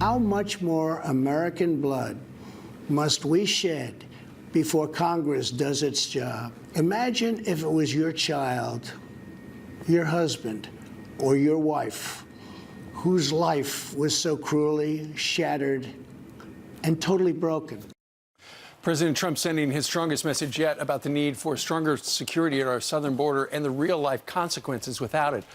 How much more American blood must we shed before Congress does its job? Imagine if it was your child, your husband, or your wife whose life was so cruelly shattered and totally broken. President Trump sending his strongest message yet about the need for stronger security at our southern border and the real-life consequences without it.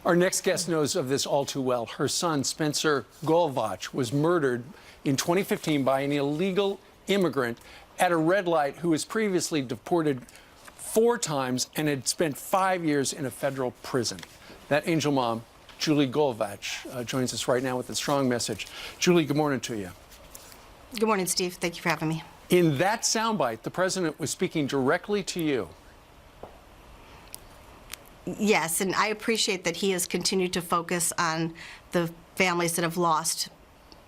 Our next guest knows of this all too well. Her son, Spencer Golvach, was murdered in 2015 by an illegal immigrant at a red light who was previously deported 4 times and had spent 5 years in a federal prison. That angel mom, Julie Golvach, joins us right now with a strong message. Julie, good morning to you. Good morning, Steve. Thank you for having me. In that soundbite, the president was speaking directly to you. Yes, and I appreciate that he has continued to focus on the families that have lost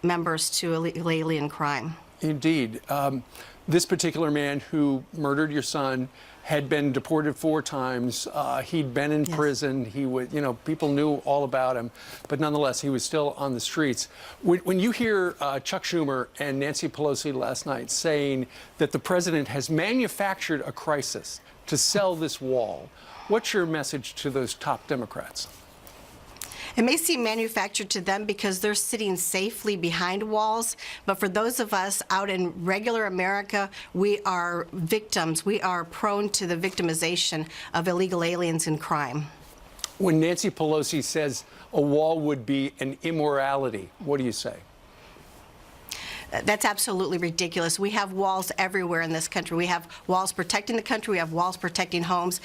members to illegal alien crime. Indeed. This particular man who murdered your son had been deported 4 times. He'd been in prison. He would, people knew all about him, but nonetheless, he was still on the streets. When you hear Chuck Schumer and Nancy Pelosi last night saying that the president has manufactured a crisis to sell this wall, what's your message to those top Democrats? It may seem manufactured to them because they're sitting safely behind walls, but for those of us out in regular America, we are victims. We are prone to the victimization of illegal aliens and crime. When Nancy Pelosi says a wall would be an immorality, what do you say? That's absolutely ridiculous. We have walls everywhere in this country. We have walls protecting the country. We have walls protecting homes.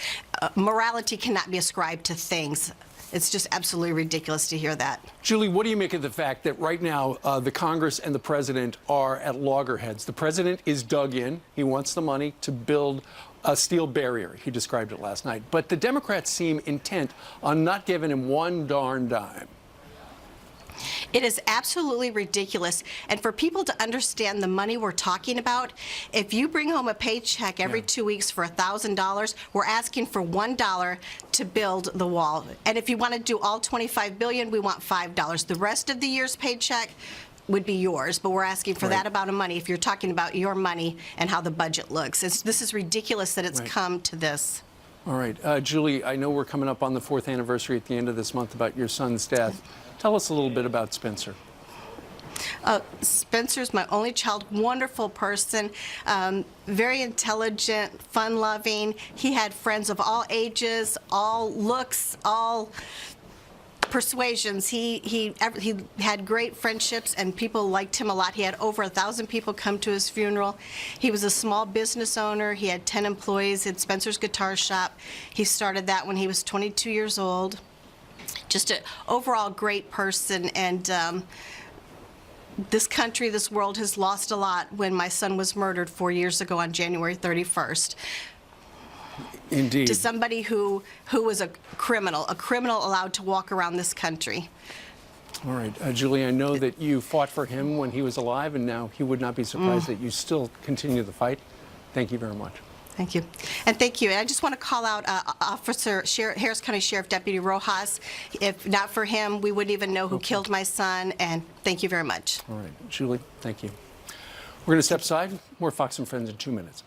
Morality cannot be ascribed to things. It's just absolutely ridiculous to hear that. Julie, what do you make of the fact that right now the Congress and the president are at loggerheads? The president is dug in. He wants the money to build a steel barrier. He described it last night. But the Democrats seem intent on not giving him one darn dime. It is absolutely ridiculous. And for people to understand the money we're talking about, if you bring home a paycheck every 2 weeks for $1,000, we're asking for $1 to build the wall. And if you want to do all $25 billion, we want $5. The rest of the year's paycheck would be yours, but we're asking for that amount of money if you're talking about your money and how the budget looks. This is ridiculous that it's come to this. All right. Julie, I know we're coming up on the 4th anniversary at the end of this month about your son's death. Tell us a little bit about Spencer. Spencer's my only child, wonderful person, very intelligent, fun-loving. He had friends of all ages, all looks, all persuasions. He had great friendships, and people liked him a lot. He had over 1,000 people come to his funeral. He was a small business owner. He had 10 employees at Spencer's Guitar Shop. He started that when he was 22 years old. Just an overall great person, and this country, this world has lost a lot when my son was murdered 4 years ago on January 31st. Indeed. To somebody who was a criminal allowed to walk around this country. All right. Julie, I know that you fought for him when he was alive, and now he would not be surprised that you still continue the fight. Thank you very much. Thank you. And thank you. And I just want to call out Harris County Sheriff Deputy Rojas. If not for him, we wouldn't even know who killed my son. And thank you very much. All right. Julie, thank you. We're going to step aside. More Fox and Friends in 2 minutes.